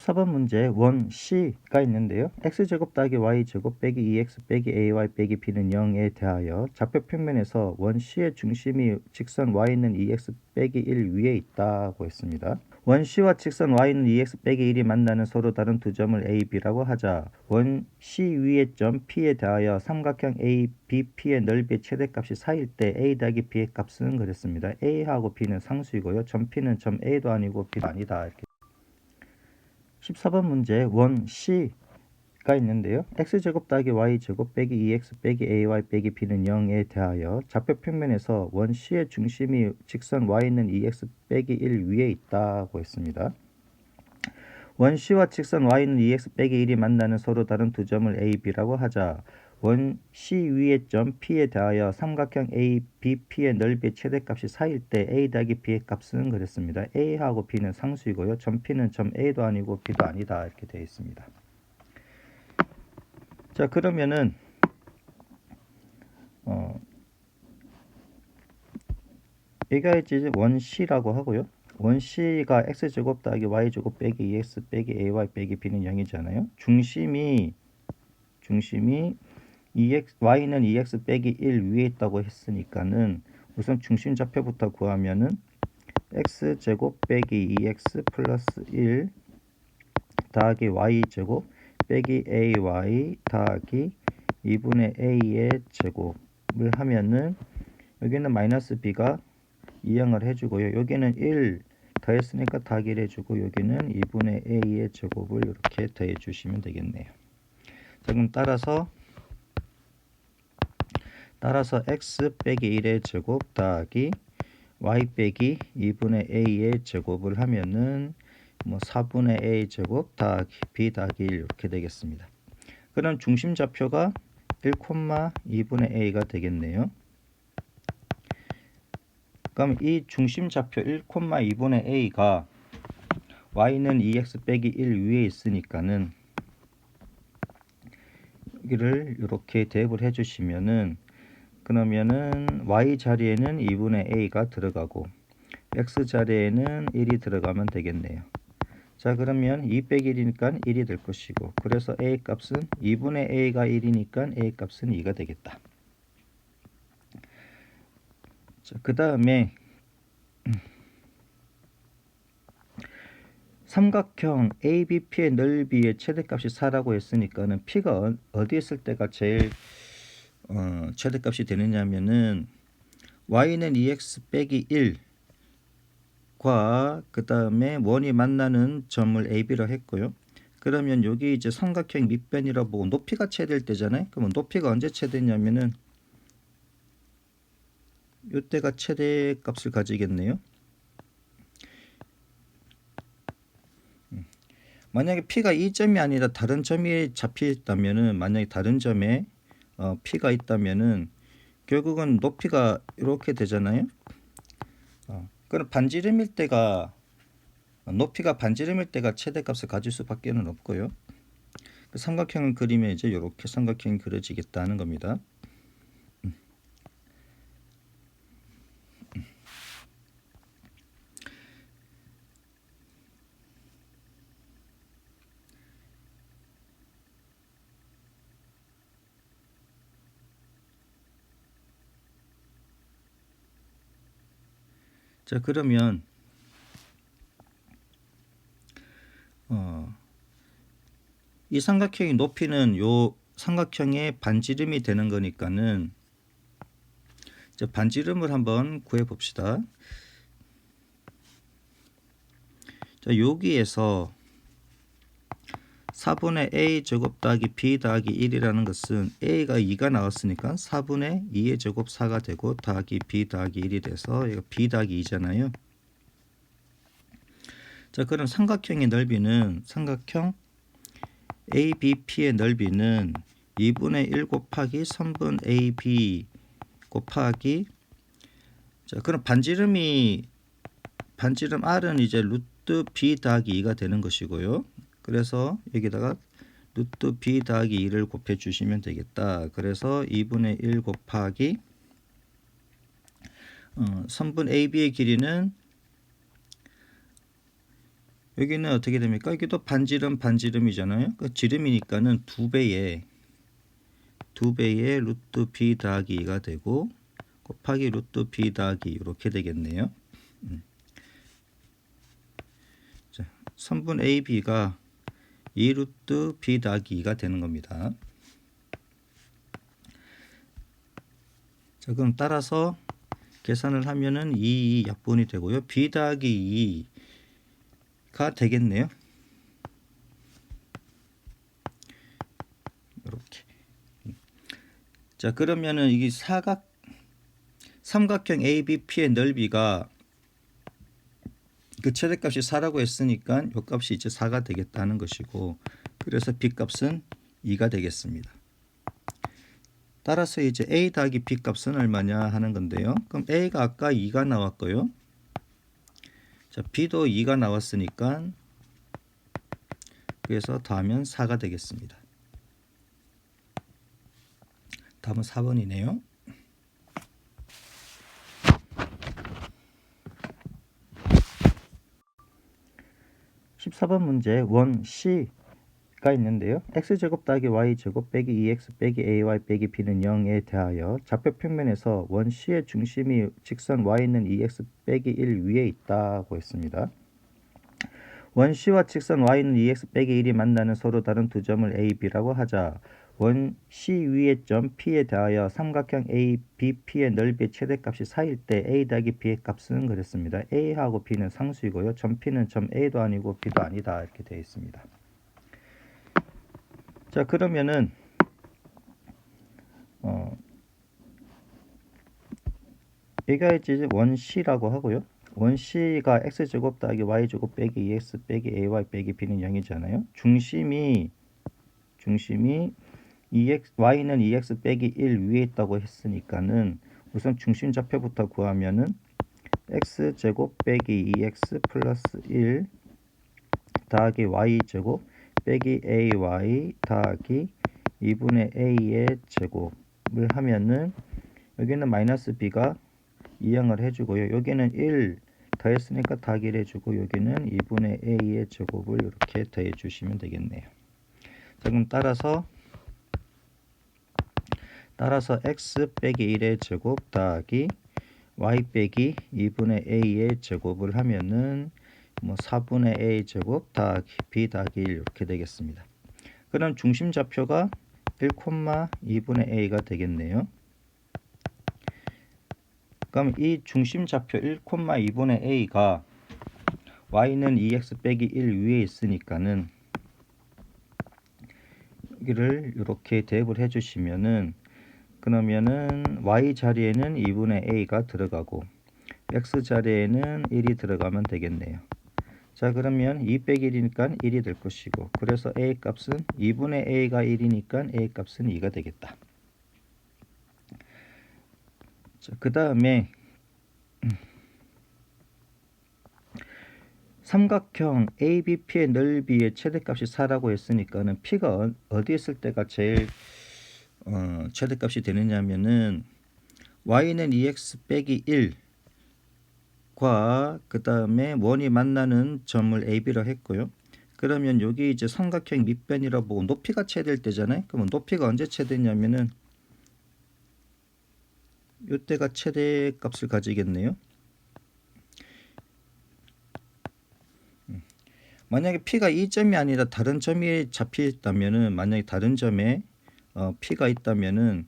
14번 문제 원 C가 있는데요. x제곱 더하기 y제곱 빼기 2x 빼기 ay 빼기 b는 0에 대하여 좌표 평면에서 원 C의 중심이 직선 y는 2x 빼기 1 위에 있다고 했습니다. 원 C와 직선 y는 2x 빼기 1이 만나는 서로 다른 두 점을 A, B라고 하자. 원 C 위의 점 P에 대하여 삼각형 A, B, P의 넓이의 최대값이 4일 때 A 더하기 B의 값은 그랬습니다. A하고 B는 상수이고요. 점 P는 점 A도 아니고 B도 아니다. 이렇게. 14번 문제 원 C가 있는데요. x제곱 더하기 y제곱 빼기 2x 빼기 ay 빼기 b는 0에 대하여 좌표 평면에서 원 C의 중심이 직선 y는 2x 빼기 1 위에 있다고 했습니다. 원 C와 직선 y는 2x 빼기 1이 만나는 서로 다른 두 점을 A, B라고 하자. 원 C 위의 점 P에 대하여 삼각형 A, B, P의 넓이의 최대값이 4일 때 A 더하기 B의 값은 그랬습니다. A하고 B는 상수이고요. 점 P는 점 A도 아니고 B도 아니다. 이렇게 되어 있습니다. 자, 그러면은 여기가 이제 원 C라고 하고요. 원 C가 x제곱 더하기 y제곱 빼기 2x 빼기 ay 빼기 b는 0이잖아요. 중심이 y는 2x 빼기 1 위에 있다고 했으니까는 우선 중심 좌표부터 구하면은 x제곱 빼기 2x 플러스 1 더하기 y제곱 빼기 ay 더하기 2분의 a의 제곱을 하면은 여기는 마이너스 b가 2항을 해주고요. 여기는 1 더했으니까 더하기 1 해주고 여기는 2분의 a의 제곱을 이렇게 더해 주시면 되겠네요. 자, 그럼 따라서 x 빼기 1의 제곱 더하기 y 빼기 2분의 a의 제곱을 하면은 4분의 a 제곱 더하기 b 더하기 1 이렇게 되겠습니다. 그럼 중심 좌표가 1,2분의 a가 되겠네요. 그럼 이 중심 좌표 1,2분의 a가 y는 2x 빼기 1 위에 있으니까는 여기를 이렇게 대입을 해주시면은 그러면은 y 자리에는 2분의 a가 들어가고 x 자리에는 1이 들어가면 되겠네요. 자, 그러면 2 빼기 1이니까 1이 될 것이고 그래서 a 값은 2분의 a가 1이니까 a 값은 2가 되겠다. 자, 그 다음에 삼각형 ABP의 넓이의 최대값이 4라고 했으니까는 P가 어디 있을 때가 제일 최대값이 되느냐면은 y는 2x 빼기 1과 그 다음에 원이 만나는 점을 AB로 했고요. 그러면 여기 이제 삼각형 밑변이라고 보고 높이가 최대일 때잖아요. 그러면 높이가 언제 최대냐면은 이때가 최대값을 가지겠네요. 만약에 P가 이 점이 아니라 다른 점이 잡혀있다면은 만약에 다른 점에 P가 있다면은 결국은 높이가 이렇게 되잖아요. 그럼 반지름일 때가 높이가 반지름일 때가 최대값을 가질 수밖에 없고요. 그 삼각형을 그리면 이제 이렇게 삼각형이 그려지겠다는 겁니다. 자, 그러면 이 삼각형의 높이는 요 삼각형의 반지름이 되는 거니까는 이제 반지름을 한번 구해 봅시다. 자, 여기에서 4분의 a 제곱 더하기 b 더하기 1이라는 것은 a가 2가 나왔으니까 4분의 2의 제곱 4가 되고 더하기 b 더하기 1이 돼서 이거 b 더하기 2잖아요. 자, 그럼 삼각형의 넓이는 삼각형 ABP의 넓이는 2분의 1 곱하기 3분 AB 곱하기 자, 그럼 반지름 R은 이제 루트 B 더하기 2가 되는 것이고요. 그래서 여기다가 루트 B 더하기 2를 곱해 주시면 되겠다. 그래서 2분의 1 곱하기 3분 AB의 길이는 여기는 어떻게 됩니까? 여기도 반지름이잖아요. 그 지름이니까는 2배의 루트 b 더하기 2가 되고 곱하기 루트 b 더하기 이렇게 되겠네요. 자, 선분 AB가 2 루트 b 더하기 2가 되는 겁니다. 자, 그럼 따라서 계산을 하면은 2 약분이 되고요. b 더하기 2가 되겠네요. 이렇게. 자, 그러면은 이게 삼각형 ABP의 넓이가 그 최대값이 4라고 했으니까 이 값이 이제 4가 되겠다는 것이고, 그래서 B 값은 2가 되겠습니다. 따라서 이제 A 더하기 B 값은 얼마냐 하는 건데요. 그럼 A가 아까 2가 나왔고요. 자, B도 2가 나왔으니까 그래서 더하면 4가 되겠습니다. 답은 4번이네요. 14번 문제 원 C가 있는데요. x제곱 더하기 y제곱 빼기 2x 빼기 ay 빼기 b는 0에 대하여 좌표 평면에서 원 C의 중심이 직선 y는 2x 빼기 1 위에 있다고 했습니다. 원 C와 직선 y는 2x 빼기 1이 만나는 서로 다른 두 점을 a, b라고 하자. 원 C 위의 점 P에 대하여 삼각형 ABP의 넓이의 최대값이 4일 때 A 더하기 B의 값은 그랬습니다. A하고 B는 상수이고요. 점 P는 점 A도 아니고 B도 아니다 이렇게 되어 있습니다. 자, 그러면은 여기가 이제 원 C라고 하고요. 원 C가 x제곱 더하기 y제곱 빼기 2x 빼기 ay 빼기 b는 0이잖아요. 중심이 y는 2x 빼기 1 위에 있다고 했으니까는 우선 중심 좌표부터 구하면은 x제곱 빼기 2x 플러스 1 더하기 y제곱 빼기 ay 더하기 2분의 a의 제곱을 하면은 여기는 마이너스 b가 2항을 해주고요. 여기는 1 더했으니까 더하기를 해주고 여기는 2분의 a의 제곱을 이렇게 더해 주시면 되겠네요. 자, 그럼 따라서 x 빼기 1의 제곱 더하기 y 빼기 2분의 a의 제곱을 하면은 4분의 a 제곱 더하기 b 더하기 1 이렇게 되겠습니다. 그럼 중심 좌표가 1,2분의 a가 되겠네요. 그럼 이 중심 좌표 1,2분의 a가 y는 2x 빼기 1 위에 있으니까는 여기를 이렇게 대입을 해주시면은 그러면은 y 자리에는 2분의 a가 들어가고 x 자리에는 1이 들어가면 되겠네요. 자, 그러면 2 빼기 1이니까 1이 될 것이고, 그래서 a 값은 2분의 a가 1이니까 a 값은 2가 되겠다. 자, 그 다음에 삼각형 ABP의 넓이의 최대값이 4라고 했으니까는 P가 어디 있을 때가 제일 최대값이 되느냐면은 y는 2x 빼기 1과 그 다음에 원이 만나는 점을 AB로 했고요. 그러면 여기 이제 삼각형 밑변이라고 보고 높이가 최대일 때잖아요. 그러면 높이가 언제 최대냐면은 이때가 최대값을 가지겠네요. 만약에 P가 이 점이 아니라 다른 점이 잡혀있다면은 만약에 다른 점에 P가 있다면은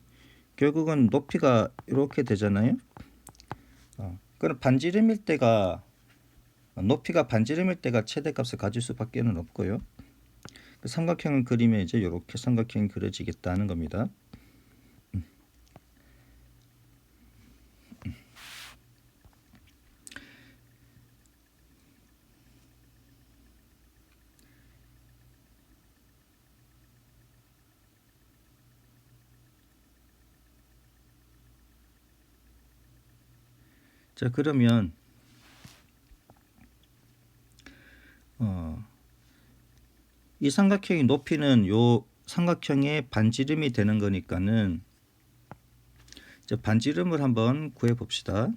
결국은 높이가 이렇게 되잖아요. 그럼 반지름일 때가 높이가 반지름일 때가 최대값을 가질 수밖에는 없고요. 그 삼각형을 그리면 이제 이렇게 삼각형이 그려지겠다는 겁니다. 자, 그러면 이 삼각형의 높이는 요 삼각형의 반지름이 되는 거니까는 이제 반지름을 한번 구해 봅시다.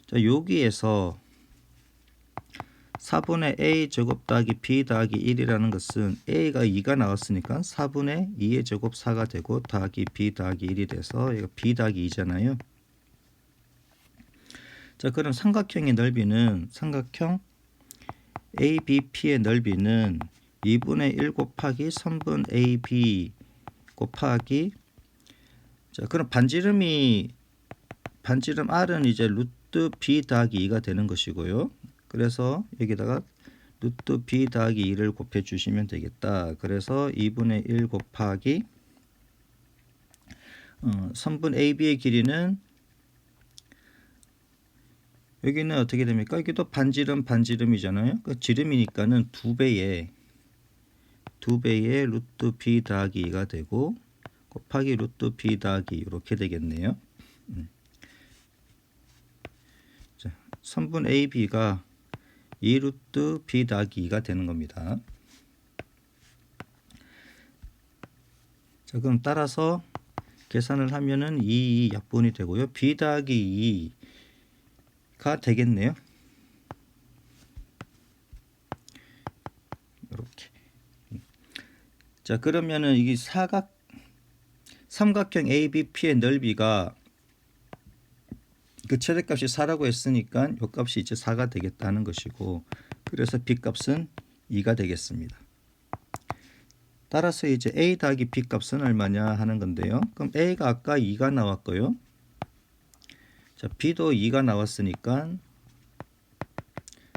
자, 여기에서 4분의 a 제곱 더하기 b 더하기 1이라는 것은 a가 2가 나왔으니까 4분의 2의 제곱 4가 되고 더하기 b 더하기 1이 돼서 이거 b 더하기 2잖아요. 자, 그럼 삼각형의 넓이는 삼각형 ABP의 넓이는 2분의 1 곱하기 선분 AB 곱하기, 자, 그럼 반지름 R은 이제 루트 B 더하기 2가 되는 것이고요. 그래서 여기다가 루트 B 더하기 2를 곱해 주시면 되겠다. 그래서 2분의 1 곱하기 선분 AB의 길이는 여기는 어떻게 됩니까? 여기도 반지름이잖아요. 그 지름이니까는 2배의 루트 B 더하기 2가 되고 곱하기 루트 B 더하기 이렇게 되겠네요. 자, 선분 AB가 2 루트 B 더하기 2가 되는 겁니다. 자, 그럼 따라서 계산을 하면은 2 약분이 되고요. B 더하기 2가 되겠네요. 이렇게. 자, 그러면은 이 삼각형 ABP의 넓이가 그 최대값이 4라고 했으니까 이 값이 이제 4가 되겠다는 것이고, 그래서 B 값은 2가 되겠습니다. 따라서 이제 A 더하기 B 값은 얼마냐 하는 건데요. 그럼 A가 아까 2가 나왔고요. 자, B도 2가 나왔으니까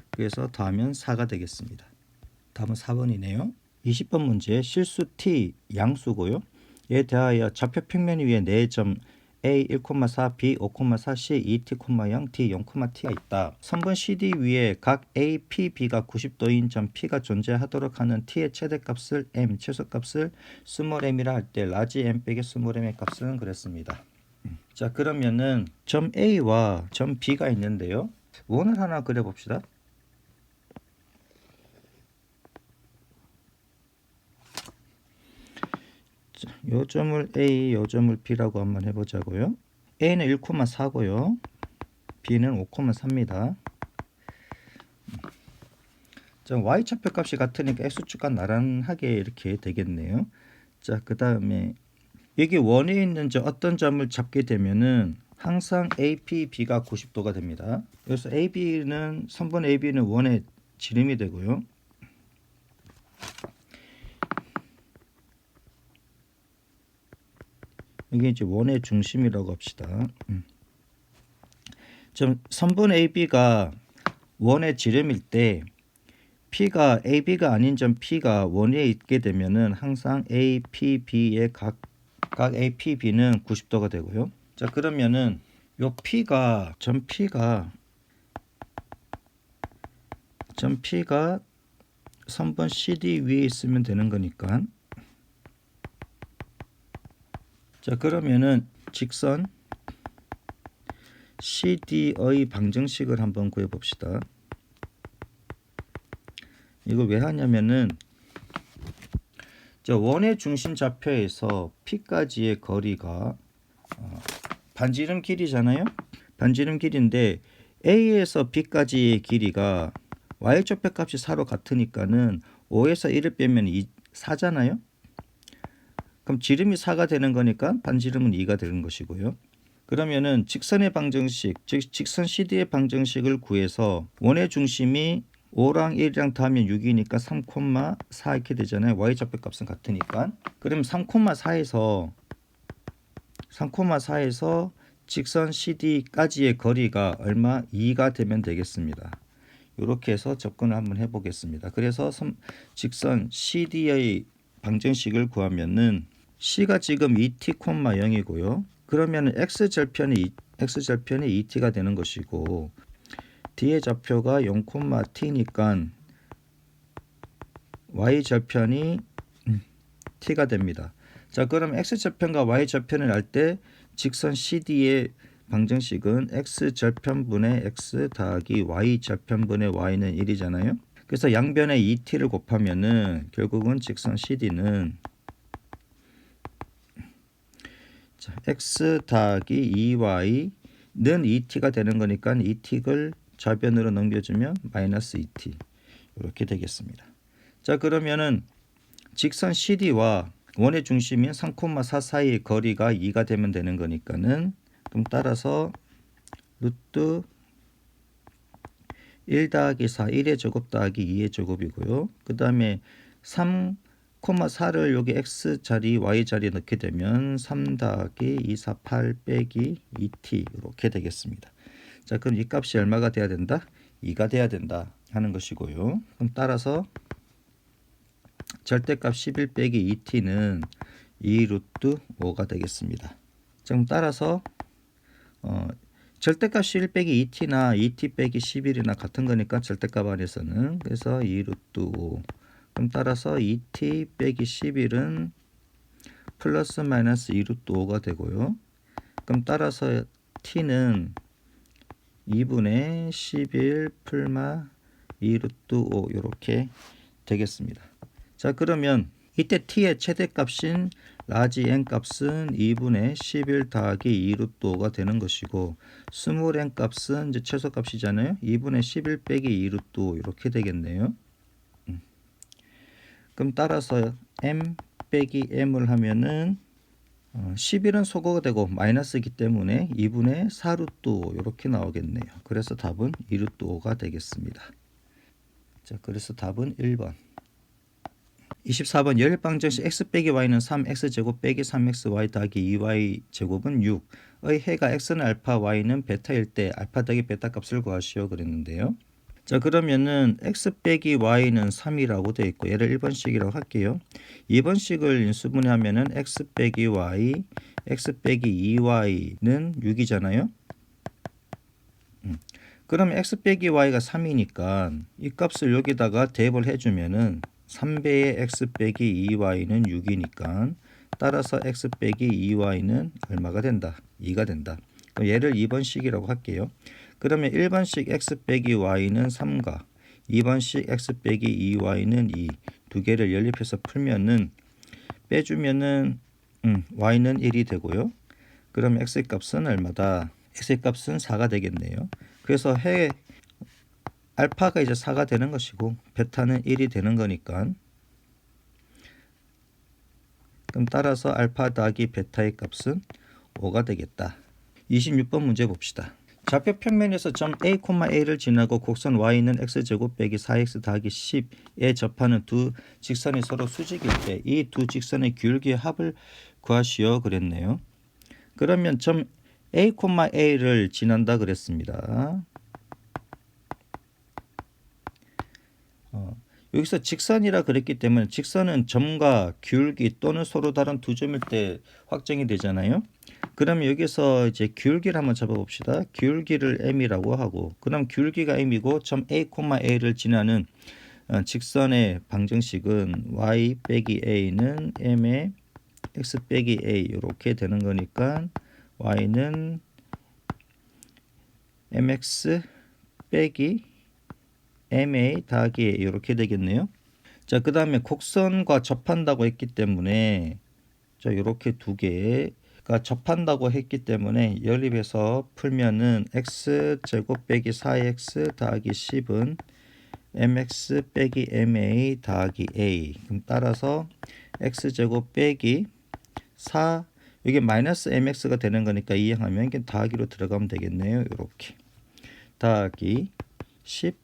그래서 더하면 4가 되겠습니다. 답은 4번이네요. 20번 문제 실수 T 양수고요. 이에 대하여 좌표 평면 위에 4점 A 1,4, B 5,4, C 2T,0, D 0,T가 있다. 선분 CD 위에 각 A, P, B가 90도인 점 P가 존재하도록 하는 T의 최대값을 M, 최소값을 스몰 m이라 할 때 라지 M 빼기 스몰 m의 값은 그랬습니다. 자, 그러면은 점 A와 점 B가 있는데요. 원을 하나 그려봅시다. 요 점을 A, 요 점을 B라고 한번 해보자고요. A는 1,4고요. B는 5,3입니다. 자, Y좌표 값이 같으니까 X축과 나란하게 이렇게 되겠네요. 자, 그 다음에 여기 원에 있는 어떤 점을 잡게 되면은 항상 AP, B가 90도가 됩니다. 그래서 AB는 선분 AB는 원의 지름이 되고요. 이게 이제 원의 중심이라고 합시다. 좀 선분 AB가 원의 지름일 때 P가 AB가 아닌 점 P가 원에 있게 되면은 항상 APB의 각 APB는 90도가 되고요. 자, 그러면은 요 점 P가 선분 CD 위에 있으면 되는 거니까. 자, 그러면은 직선 CD의 방정식을 한번 구해 봅시다. 이걸 왜 하냐면은 원의 중심 좌표에서 P까지의 거리가 반지름 길이잖아요. 반지름 길인데 A에서 B까지의 길이가 Y좌표 값이 4로 같으니까는 5에서 1을 빼면 4잖아요. 그럼 지름이 4가 되는 거니까 반지름은 2가 되는 것이고요. 그러면은 직선의 방정식, 즉 직선 CD의 방정식을 구해서 원의 중심이 5랑 1이랑 더하면 6이니까 3,4 이렇게 되잖아요. Y좌표 값은 같으니까. 그럼 3,4에서 직선 CD까지의 거리가 얼마? 2가 되면 되겠습니다. 이렇게 해서 접근을 한번 해보겠습니다. 그래서 직선 CD의 방정식을 구하면은 C가 지금 2t,0이고요. 그러면 x절편이 2t가 되는 것이고 D의 좌표가 0,t니까 y절편이 t가 됩니다. 자, 그럼 x절편과 y절편을 알 때 직선 CD의 방정식은 x절편분의 x 더하기 y절편분의 y는 1이잖아요. 그래서 양변에 2t를 곱하면은 결국은 직선 CD는 x 더하기 2y는 2t가 되는 거니까 2t를 좌변으로 넘겨주면 마이너스 2t. 이렇게 되겠습니다. 자, 그러면은 직선 CD와 원의 중심인 3,4 사이의 거리가 2가 되면 되는 거니까는, 그럼 따라서 루트 1 더하기 4, 1의 제곱 더하기 2의 제곱이고요. 그 다음에 3,4를 여기 x 자리, y 자리에 넣게 되면 3 더하기 2, 4, 8 빼기 2t 이렇게 되겠습니다. 자, 그럼 이 값이 얼마가 돼야 된다? 2가 돼야 된다 하는 것이고요. 그럼 따라서 절대값 11 빼기 2t는 2 루트 5가 되겠습니다. 자, 그럼 따라서 절대값 11 빼기 2t나 2t 빼기 11이나 같은 거니까 절대값 안에서는, 그래서 2 루트 5. 그럼 따라서 2t 빼기 11은 플러스 마이너스 2 루트 5가 되고요. 그럼 따라서 t는 2분의 11 풀마 2 루트 5 이렇게 되겠습니다. 자, 그러면 이때 t의 최대값인 라지 n 값은 2분의 11 더하기 2 루트 5가 되는 것이고, 스몰 n 값은 이제 최소값이잖아요. 2분의 11 빼기 2 루트 5 이렇게 되겠네요. 그럼 따라서 m 빼기 m을 하면은 11은 소거가 되고 마이너스이기 때문에 2분의 4 루트 5 이렇게 나오겠네요. 그래서 답은 2 루트 5가 되겠습니다. 자, 그래서 답은 1번. 24번 열방정식 x 빼기 y는 3x제곱 빼기 3xy 더하기 2y 제곱은 6의 해가 x는 알파 y는 베타일 때 알파 더하기 베타 값을 구하시오 그랬는데요. 자, 그러면은 x 빼기 y는 3이라고 되어 있고 얘를 1번식이라고 할게요. 2번식을 인수분해하면은 x 빼기 y, x 빼기 2y는 6이잖아요. 그러면 x 빼기 y가 3이니까 이 값을 여기다가 대입을 해주면은 3배의 x 빼기 2y는 6이니까 따라서 x 빼기 2y는 얼마가 된다? 2가 된다. 그럼 얘를 2번식이라고 할게요. 그러면 1번식 x 빼기 y는 3과 2번식 x 빼기 2y는 2 두 개를 연립해서 풀면은 빼주면은 y는 1이 되고요. 그럼 x 값은 얼마다? x 값은 4가 되겠네요. 그래서 알파가 이제 4가 되는 것이고 베타는 1이 되는 거니까, 그럼 따라서 알파 더하기 베타의 값은 5가 되겠다. 26번 문제 봅시다. 좌표 평면에서 점 A, A를 지나고 곡선 Y는 x제곱 빼기 4x 더하기 10에 접하는 두 직선이 서로 수직일 때 이 두 직선의 기울기의 합을 구하시오 그랬네요. 그러면 점 A, A를 지난다 그랬습니다. 여기서 직선이라 그랬기 때문에 직선은 점과 기울기 또는 서로 다른 두 점일 때 확정이 되잖아요. 그럼 여기서 이제 기울기를 한번 잡아봅시다. 기울기를 m이라고 하고, 그럼 기울기가 m이고 점 A, A를 지나는 직선의 방정식은 y 빼기 a는 m의 x 빼기 a 이렇게 되는 거니까 y는 mx 빼기 ma 더하기 a 이렇게 되겠네요. 자, 그 다음에 곡선과 접한다고 했기 때문에 자, 이렇게 두 개가 접한다고 했기 때문에 연립해서 풀면은 x제곱 빼기 4x 더하기 10은 mx 빼기 ma 더하기 a. 그럼 따라서 x제곱 빼기 4, 이게 마이너스 mx가 되는 거니까 이항하면 이게 더하기로 들어가면 되겠네요. 이렇게 더하기 10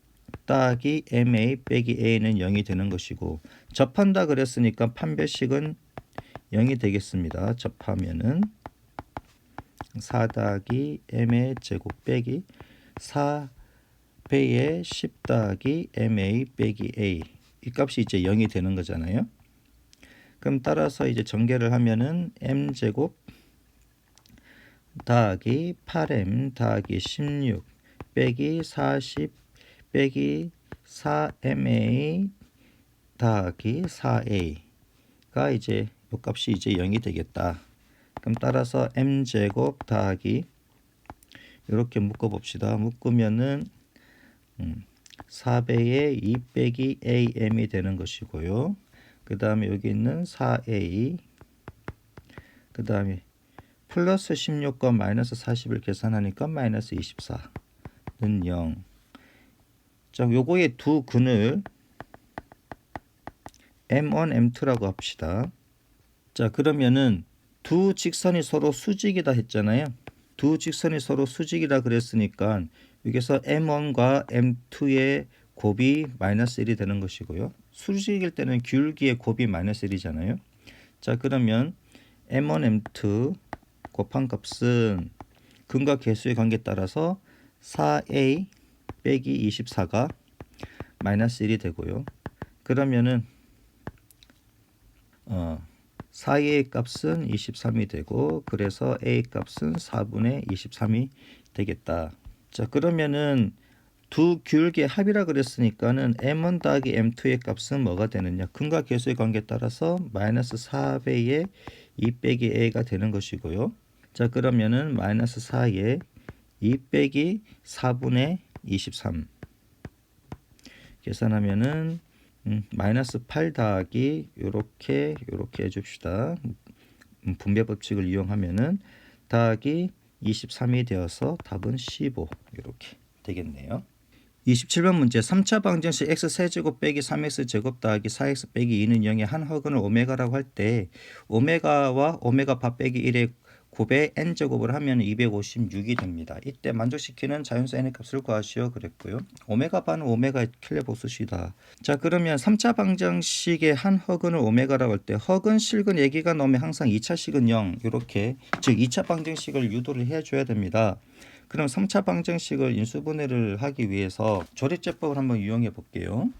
더하기 ma 빼기 a는 0이 되는 것이고, 접한다 그랬으니까 판별식은 0이 되겠습니다. 접하면은 4 더하기 m의 제곱 빼기 4배의 10 더하기 ma 빼기 a, 이 값이 이제 0이 되는 거잖아요. 그럼 따라서 이제 전개를 하면은 m제곱 더하기 8m 더하기 16 빼기 40 빼기 4ma 더하기 4a가 이제 이 값이 이제 0이 되겠다. 그럼 따라서 m제곱 더하기 이렇게 묶어 봅시다. 묶으면은 4배의 2 빼기 am이 되는 것이고요. 그 다음에 여기 있는 4a, 그 다음에 플러스 16과 마이너스 40을 계산하니까 마이너스 24는 0. 자, 요거의 두 근을 M1, M2라고 합시다. 자, 그러면은 두 직선이 서로 수직이다 했잖아요. 두 직선이 서로 수직이다 그랬으니까 여기서 M1과 M2의 곱이 마이너스 1이 되는 것이고요. 수직일 때는 기울기의 곱이 마이너스 1이잖아요. 자, 그러면 M1, M2 곱한 값은 근과 개수의 관계에 따라서 4a 빼기 24가 마이너스 1이 되고요. 그러면은 4a 값은 23이 되고 그래서 a 값은 4분의 23이 되겠다. 자, 그러면은 두 기울기의 합이라 그랬으니까는 M1 더하기 M2의 값은 뭐가 되느냐? 근과 개수의 관계에 따라서 마이너스 4배의 2 빼기 a가 되는 것이고요. 자, 그러면은 마이너스 4에 2 빼기 4분의 23 계산하면은 마이너스 8 더하기 요렇게 해줍시다. 분배 법칙을 이용하면은 더하기 23이 되어서 답은 15 이렇게 되겠네요. 27번 문제 3차 방정식 x세제곱 빼기 3x제곱 더하기 4x 빼기 2는 0의 한 허근을 오메가라고 할 때 오메가와 오메가 바 빼기 1의 곱에 n제곱을 하면 256이 됩니다. 이때 만족시키는 자연수 n의 값을 구하시오 그랬고요. 오메가 바는 오메가의 킬레보스시다. 자, 그러면 3차 방정식의 한 허근을 오메가라고 할 때 허근, 실근, 얘기가 나오면 항상 2차식은 0 이렇게 즉 2차 방정식을 유도를 해줘야 됩니다. 그럼 3차 방정식을 인수분해를 하기 위해서 조립제법을 한번 이용해 볼게요.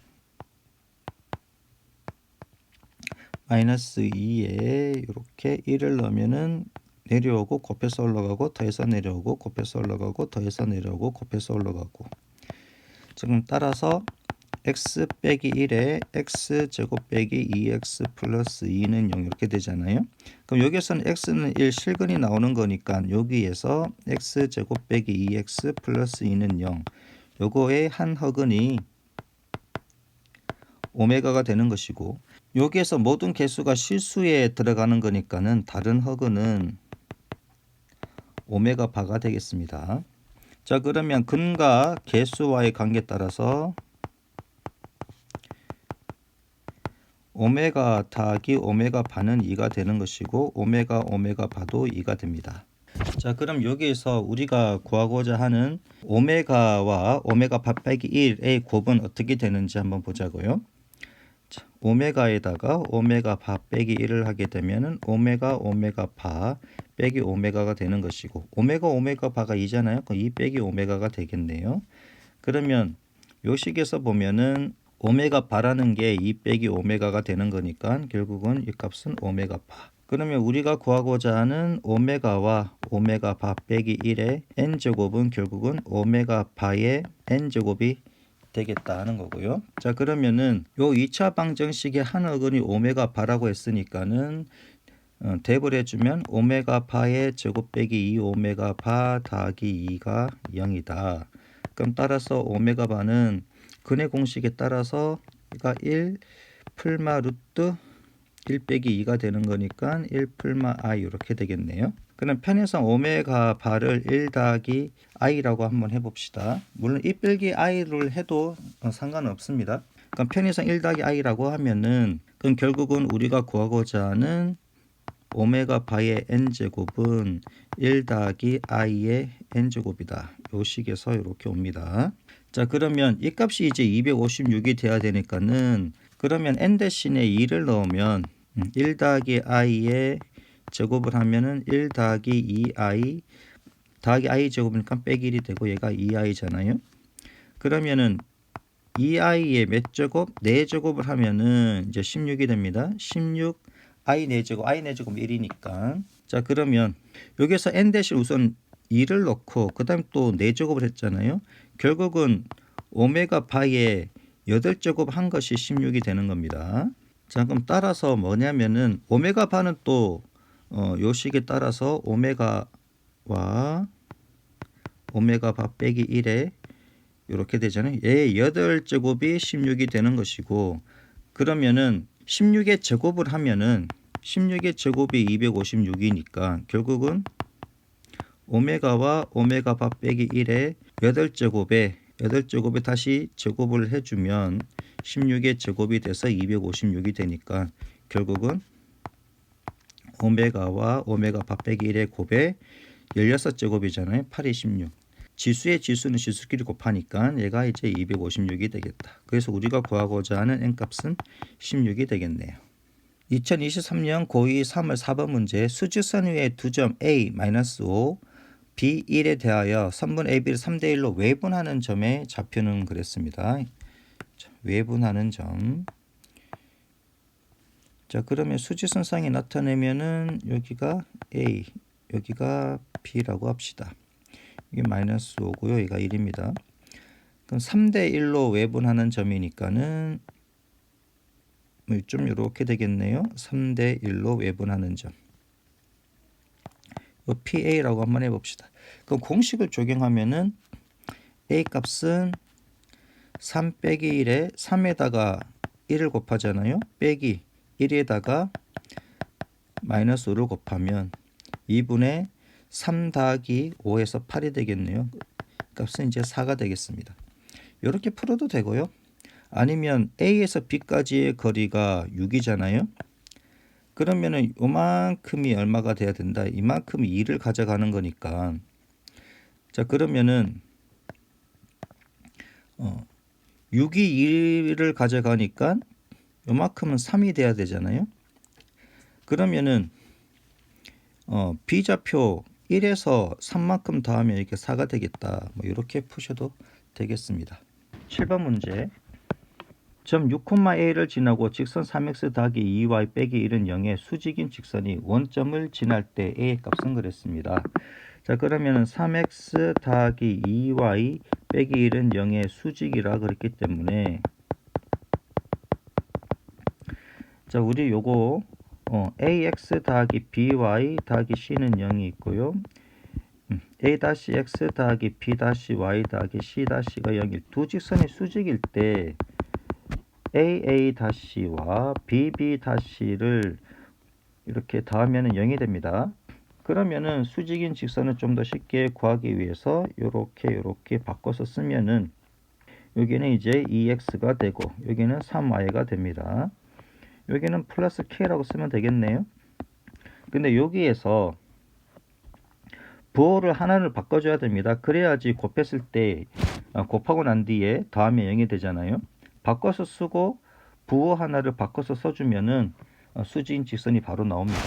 마이너스 2에 이렇게 1을 넣으면은 내려오고 곱해서 올라가고 더해서 내려오고 곱해서 올라가고 더해서 내려오고 곱해서 올라가고 지금 따라서 x 빼기 1에 x제곱 빼기 2x 플러스 2는 0 이렇게 되잖아요. 그럼 여기서는 x는 1 실근이 나오는 거니까 여기에서 x제곱 빼기 2x 플러스 2는 0 요거의 한 허근이 오메가가 되는 것이고 여기에서 모든 개수가 실수에 들어가는 거니까는 다른 허근은 오메가 바가 되겠습니다. 자, 그러면 근과 개수와의 관계에 따라서 오메가 더하기 오메가 바는 2가 되는 것이고 오메가 바도 2가 됩니다. 자, 그럼 여기에서 우리가 구하고자 하는 오메가와 오메가 바 빼기 1의 곱은 어떻게 되는지 한번 보자고요. 자, 오메가에다가 오메가 바 빼기 1을 하게 되면은 오메가 바 빼기 오메가가 되는 것이고 오메가 바가 2잖아요. 그럼 2 빼기 오메가가 되겠네요. 그러면 요 식에서 보면은 오메가 바라는 게 2 빼기 오메가가 되는 거니까 결국은 이 값은 오메가 바. 그러면 우리가 구하고자 하는 오메가와 오메가 바 빼기 1의 n제곱은 결국은 오메가 바의 n제곱이 되겠다 하는 거고요. 자, 그러면은 요 2차 방정식의 한 어근이 오메가 바라고 했으니까는 대입을 해주면 오메가 바의 제곱 빼기 2 오메가 바 더하기 2가 0이다. 그럼 따라서 오메가 바는 근의 공식에 따라서 그러니까 1 풀마 루트 1 빼기 2가 되는 거니까 1 풀마 i 이렇게 되겠네요. 그럼 편의상 오메가 바를 1 더하기 i라고 한번 해봅시다. 물론 1 빼기 i를 해도 상관없습니다. 그럼 편의상 1 더하기 i라고 하면은 그럼 결국은 우리가 구하고자 하는 오메가 바의 n제곱은 1 더하기 i의 n제곱이다. 요 식에서 이렇게 옵니다. 자, 그러면 이 값이 이제 256이 돼야 되니까는 그러면 n 대신에 2를 넣으면 1 더하기 i의 제곱을 하면은 1 더하기 2i 더하기 i 제곱이니까 빼기 1이 되고 얘가 2i잖아요. 그러면은 2i의 몇 제곱? 4제곱을 하면은 이제 16이 됩니다. 16 i 4제곱, i 4제곱 1이니까. 자, 그러면 여기서 n 대신 우선 2를 넣고 그다음 또 4제곱을 했잖아요. 결국은 오메가 바의 8제곱 한 것이 16이 되는 겁니다. 자, 그럼 따라서 뭐냐면은 오메가 바는 또 요 식에 따라서 오메가와 오메가 바 빼기 1에 이렇게 되잖아요. 얘 8제곱이 16이 되는 것이고 그러면은 16의 제곱을 하면은 16의 제곱이 256이니까 결국은 오메가와 오메가 바 빼기 1에 8제곱에 다시 제곱을 해주면 16의 제곱이 돼서 256이 되니까 결국은 오메가와 오메가 바 빼기 1의 곱에 16제곱이잖아요. 8이 16. 지수의 지수는 지수끼리 곱하니까 얘가 이제 256이 되겠다. 그래서 우리가 구하고자 하는 n값은 16이 되겠네요. 2023년 고2 3월 4번 문제 수직선 위에 두 점 A-5, B 1에 대하여 선분 AB를 3대1로 외분하는 점의 좌표는 그랬습니다. 자, 외분하는 점. 자, 그러면 수직선상에 나타내면은 여기가 A, 여기가 B라고 합시다. 이게 -5고요. 얘가 1입니다. 그럼 3대1로 외분하는 점이니까는 좀 이렇게 되겠네요. 3대1로 외분하는 점. PA라고 한번 해봅시다. 그럼 공식을 적용하면은 A 값은 3 빼기 1에 3에다가 1을 곱하잖아요. 빼기 1에다가 -5를 곱하면 2분의 3 더하기 5에서 8이 되겠네요. 값은 이제 4가 되겠습니다. 이렇게 풀어도 되고요. 아니면 A에서 B까지의 거리가 6이잖아요. 그러면은 요만큼이 얼마가 돼야 된다. 이만큼이 2를 가져가는 거니까. 자, 그러면은 6이 2를 가져가니까 요만큼은 3이 돼야 되잖아요. 그러면은 B좌표 1에서 3만큼 더하면 이렇게 4가 되겠다. 뭐 이렇게 푸셔도 되겠습니다. 7번 문제. 점 6,A를 지나고 직선 3x 더하기 2y 빼기 1은 0의 수직인 직선이 원점을 지날 때 A의 값은 그랬습니다. 자, 그러면은 3x 더하기 2y 빼기 1은 0의 수직이라 그랬기 때문에 자, 우리 요거 ax 더하기 by 더하기 c는 0이 있고요. a-x 더하기 b-y 더하기 c-가 0일 두 직선이 수직일 때 AA-와 BB-를 이렇게 더하면 0이 됩니다. 그러면은 수직인 직선을 좀 더 쉽게 구하기 위해서 요렇게 바꿔서 쓰면은 여기는 이제 2x가 되고 여기는 3y가 됩니다. 여기는 플러스 k라고 쓰면 되겠네요. 근데 여기에서 부호를 하나를 바꿔줘야 됩니다. 그래야지 곱했을 때 곱하고 난 뒤에 더하면 0이 되잖아요. 바꿔서 쓰고 부호 하나를 바꿔서 써주면은 수직인 직선이 바로 나옵니다.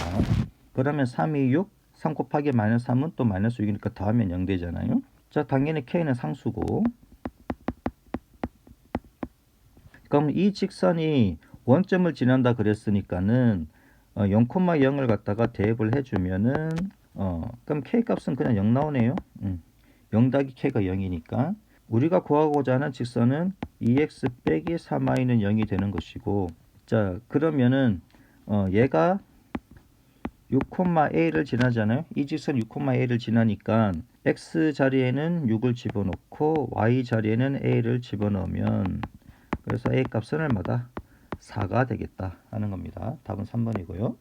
그러면 3, 2, 6, 3 곱하기 -3은 또 -6이니까 더하면 0 되잖아요. 자, 당연히 k는 상수고. 그럼 이 직선이 원점을 지난다 그랬으니까는 0,0을 갖다가 대입을 해주면은 그럼 k 값은 그냥 0 나오네요. 0 더하기 k가 0이니까 우리가 구하고자 하는 직선은 2x 빼기 3y는 0이 되는 것이고, 자, 그러면은 얘가 6,a를 지나잖아요. 이 직선 6,a를 지나니까 x 자리에는 6을 집어넣고 y 자리에는 a를 집어넣으면 그래서 a 값은 얼마다? 4가 되겠다 하는 겁니다. 답은 3번이고요.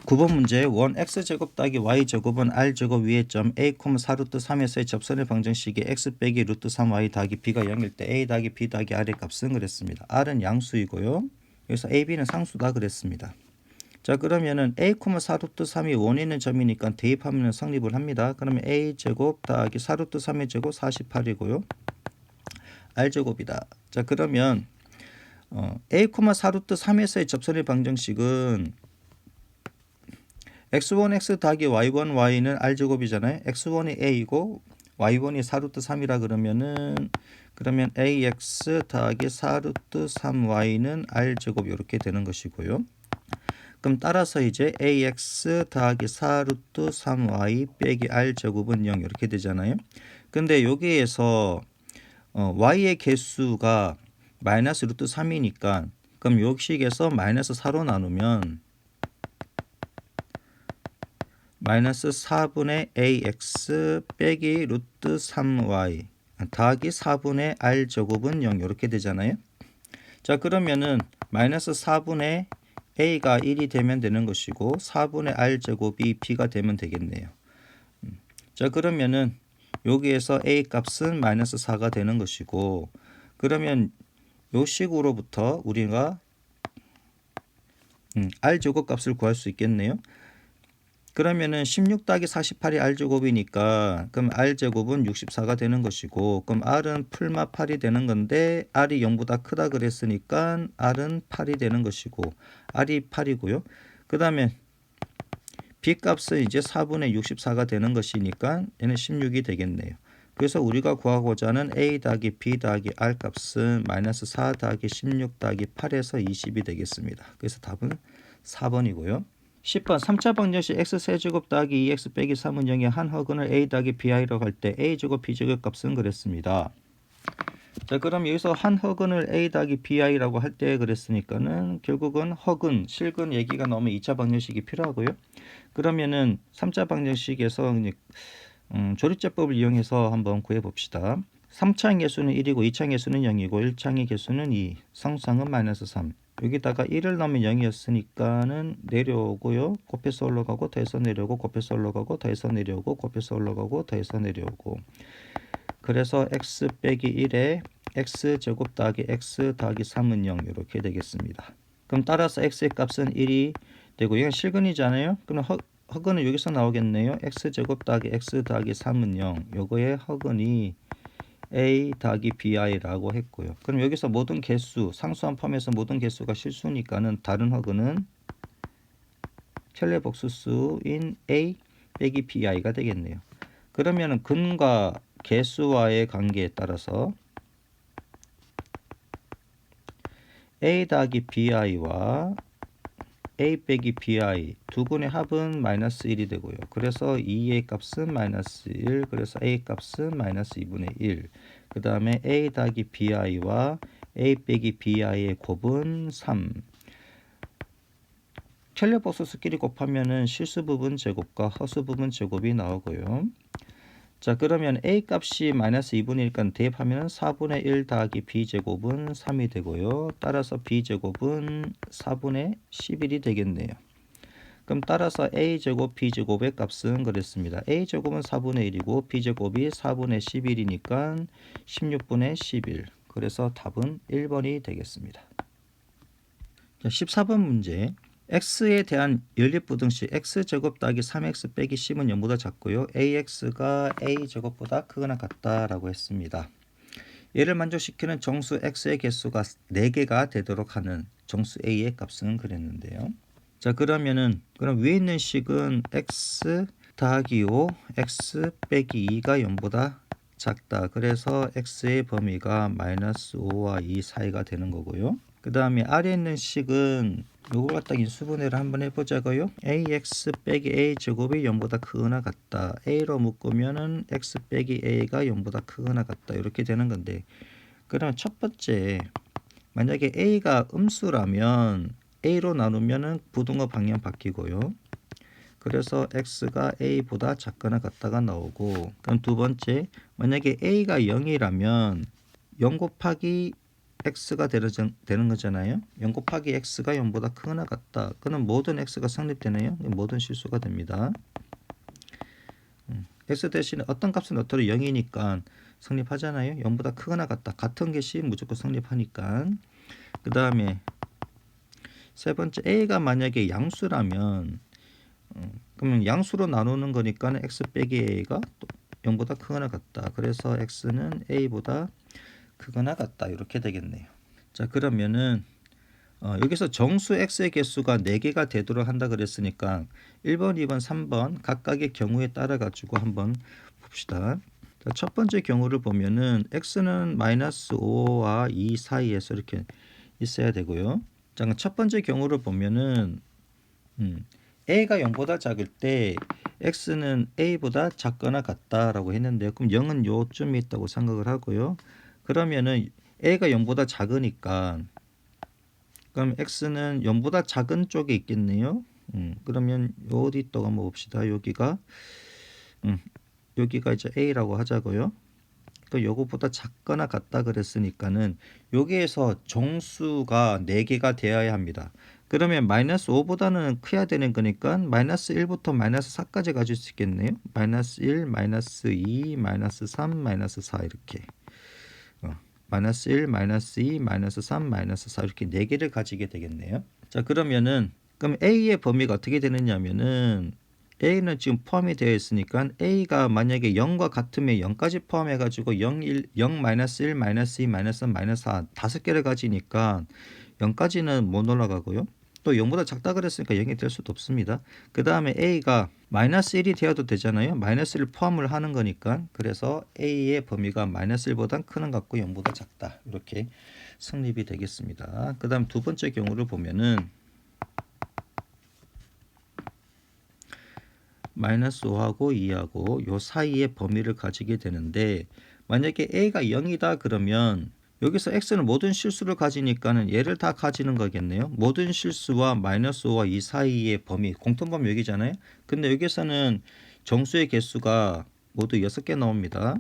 9번 문제 원 x제곱 더하기 y제곱은 r제곱 위의 점 a, 4루트 3에서의 접선의 방정식이 x 빼기 루트 3y 더하기 b가 0일 때 a 더하기 b 더하기 r의 값은 그랬습니다. r은 양수이고요. 그래서 a, b는 상수다 그랬습니다. 자, 그러면은 a, 4루트 3이 원에 있는 점이니까 대입하면 성립을 합니다. 그러면 a제곱 더하기 4루트 3의 제곱 48이고요. r제곱이다. 자, 그러면 a, 4루트 3에서의 접선의 방정식은 x1, x 더하기 y1, y는 r제곱이잖아요. x1이 a이고 y1이 4루트 3이라 그러면 ax 더하기 4루트 3y는 r제곱 이렇게 되는 것이고요. 그럼 따라서 이제 ax 더하기 4루트 3y 빼기 r제곱은 0 이렇게 되잖아요. 근데 여기에서 y의 개수가 마이너스 루트 3이니까 그럼 요식에서 마이너스 4로 나누면 마이너스 4분의 ax 빼기 루트 3y 더하기 4분의 r제곱은 0 이렇게 되잖아요. 자, 그러면은 마이너스 4분의 a가 1이 되면 되는 것이고 4분의 r제곱이 b가 되면 되겠네요. 자, 그러면은 여기에서 a 값은 마이너스 4가 되는 것이고 그러면 요 식으로부터 우리가 R제곱 값을 구할 수 있겠네요. 그러면은 16 더하기 48이 R제곱이니까 그럼 R제곱은 64가 되는 것이고, 그럼 R은 풀마 8이 되는 건데 R이 0보다 크다 그랬으니까 R은 8이 되는 것이고, R이 8이고요. 그 다음에 B 값은 이제 4분의 64가 되는 것이니까 얘는 16이 되겠네요. 그래서 우리가 구하고자 하는 A 더하기 B 더하기 R 값은 마이너스 4 더하기 16 더하기 8에서 20이 되겠습니다. 그래서 답은 4번이고요. 10번 3차 방정식 x세제곱 더하기 2x 빼기 3은 0의 한 허근을 a 더하기 bi라고 할 때 a제곱 b제곱 값은 그랬습니다. 자, 그럼 여기서 한 허근을 a 더하기 bi라고 할 때 그랬으니까는 결국은 허근, 실근 얘기가 나오면 2차 방정식이 필요하고요. 그러면은 3차 방정식에서 조립제법을 이용해서 한번 구해봅시다. 3차의 개수는 1이고 2차의 개수는 0이고 1차의 개수는 2, 상수항은 마이너스 3. 여기다가 1을 넣으면 0이었으니까는 내려오고요. 곱해서 올라가고 더해서 내려오고 곱해서 올라가고 더해서 내려오고 곱해서 올라가고 더해서 내려오고. 그래서 x 빼기 1에 x제곱 더하기 x 더하기 3은 0 이렇게 되겠습니다. 그럼 따라서 x의 값은 1이 되고, 이건 실근이잖아요. 그럼 허근은 여기서 나오겠네요. x제곱 더하기 x 더하기 3은 0. 요거의 허근이 a 더하기 bi라고 했고요. 그럼 여기서 모든 개수, 상수함 포함해서 모든 개수가 실수니까는 다른 허근은 켈레복수수인 a 빼기 bi가 되겠네요. 그러면은 근과 개수와의 관계에 따라서 a 더하기 bi와 a 빼기 bi 두 근의 합은 마이너스 1이 되고요. 그래서 2의 값은 마이너스 1, 그래서 a 값은 마이너스 2분의 1. 그 다음에 a 더하기 bi와 a 빼기 bi의 곱은 3. 켈레복수수끼리 곱하면은 실수 부분 제곱과 허수 부분 제곱이 나오고요. 자, 그러면 a 값이 마이너스 2분의 1이니까 대입하면 4분의 1 더하기 b제곱은 3이 되고요. 따라서 b제곱은 4분의 11이 되겠네요. 그럼 따라서 a제곱 b제곱의 값은 그랬습니다. a제곱은 4분의 1이고 b제곱이 4분의 11이니까 16분의 11. 그래서 답은 1번이 되겠습니다. 자, 14번 문제. x에 대한 연립부등식 x제곱 더하기 3x 빼기 10은 0보다 작고요. ax가 a제곱보다 크거나 같다라고 했습니다. 얘를 만족시키는 정수 x의 개수가 4개가 되도록 하는 정수 a의 값은 그랬는데요. 자, 그러면은 그럼 위에 있는 식은 x 더하기 5, x 빼기 2가 0보다 작다. 그래서 x의 범위가 마이너스 5와 2 사이가 되는 거고요. 그 다음에 아래에 있는 식은 요걸 갖다 인수분해를 한번 해보자고요. ax 빼기 a 제곱이 0보다 크거나 같다. a로 묶으면은 x 빼기 a가 0보다 크거나 같다. 이렇게 되는 건데, 그러면 첫 번째 만약에 a가 음수라면 a로 나누면은 부등호 방향 바뀌고요. 그래서 x가 a보다 작거나 같다가 나오고, 그럼 두 번째 만약에 a가 0이라면 0 곱하기 x가 되는 거잖아요. 0 곱하기 x가 0보다 크거나 같다. 그는 모든 x가 성립되네요. 모든 실수가 됩니다. x 대신에 어떤 값을 넣더라도 0이니까 성립하잖아요. 0보다 크거나 같다. 같은 것이 무조건 성립하니까. 그 다음에 세 번째 a가 만약에 양수라면 그러면 양수로 나누는 거니까 x 빼기 a가 또 0보다 크거나 같다. 그래서 x는 a보다 크거나 같다. 이렇게 되겠네요. 자, 그러면은 여기서 정수 x의 개수가 4개가 되도록 한다 그랬으니까 1번, 2번, 3번 각각의 경우에 따라 가지고 한번 봅시다. 자, 첫 번째 경우를 보면은 x는 마이너스 5와 2 사이에서 이렇게 있어야 되고요. 자, 첫 번째 경우를 보면은 a가 0보다 작을 때 x는 a보다 작거나 같다라고 했는데요. 그럼 0은 요쯤에 있다고 생각을 하고요. 그러면은 a가 0보다 작으니까 그럼 x는 0보다 작은 쪽에 있겠네요. 그러면 어디 또 한번 봅시다. 여기가 이제 a라고 하자고요. 그 요거보다 작거나 같다 그랬으니까는 여기에서 정수가 4개가 되어야 합니다. 그러면 마이너스 5보다는 커야 되는 거니까 마이너스 1부터 마이너스 4까지 가질 수 있겠네요. 마이너스 1, 마이너스 2, 마이너스 3, 마이너스 4 이렇게. 마이너스 1, 마이너스 2, 마이너스 3, 마이너스 4 이렇게 4개를 가지게 되겠네요. 자, 그러면은 그럼 A의 범위가 어떻게 되느냐면은 A는 지금 포함이 되어 있으니까 A가 만약에 0과 같으면 0까지 포함해 가지고 0, 1, 0, 마이너스 1, 마이너스 2, 마이너스 3, 마이너스 4 5개를 가지니까 0까지는 못 올라가고요. 또 0보다 작다 그랬으니까 0이 될 수도 없습니다. 그 다음에 A가 마이너스 1이 되어도 되잖아요. 마이너스 1을 포함을 하는 거니까. 그래서 A의 범위가 마이너스 1보다 크는 것 같고 0보다 작다. 이렇게 성립이 되겠습니다. 그 다음 두 번째 경우를 보면은 마이너스 5하고 2하고 요 사이의 범위를 가지게 되는데 만약에 A가 0이다 그러면 여기서 X는 모든 실수를 가지니까는 얘를 다 가지는 거겠네요. 모든 실수와 마이너스 5와 이 사이의 범위, 공통범위 여기잖아요. 근데 여기서는 정수의 개수가 모두 6개 나옵니다.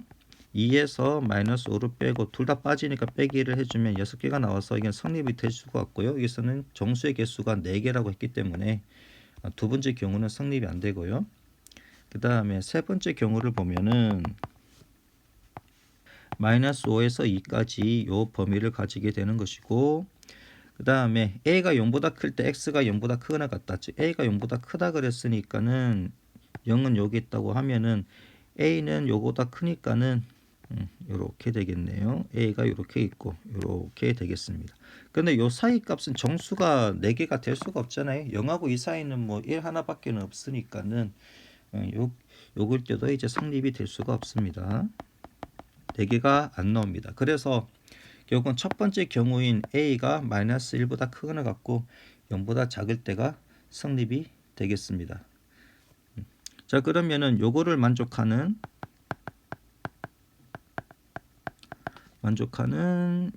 2에서 마이너스 5를 빼고 둘 다 빠지니까 빼기를 해주면 6개가 나와서 이게 성립이 될 수가 없고요. 여기서는 정수의 개수가 4개라고 했기 때문에 두 번째 경우는 성립이 안 되고요. 그 다음에 세 번째 경우를 보면은 마이너스 5에서 2까지 요 범위를 가지게 되는 것이고 그 다음에 A가 0보다 클 때 X가 0보다 크거나 같다. 즉 A가 0보다 크다 그랬으니까는 0은 여기 있다고 하면은 A는 요보다 크니까는 요렇게 되겠네요. A가 요렇게 있고 요렇게 되겠습니다. 근데 요 사이 값은 정수가 4개가 될 수가 없잖아요. 0하고 2 사이는 뭐 1 하나밖에 없으니까는 요걸 때도 이제 성립이 될 수가 없습니다. 4개가 안 나옵니다. 그래서 결국은 첫 번째 경우인 A가 마이너스 1보다 크거나 같고 0보다 작을 때가 성립이 되겠습니다. 자, 그러면은 요거를 만족하는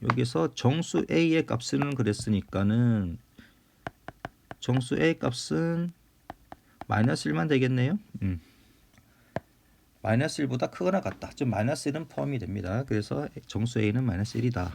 여기서 정수 A의 값은 그랬으니까는 정수 A 값은 마이너스 1만 되겠네요. 마이너스 1보다 크거나 같다. 즉 마이너스 1은 포함이 됩니다. 그래서 정수 A는 마이너스 1이다.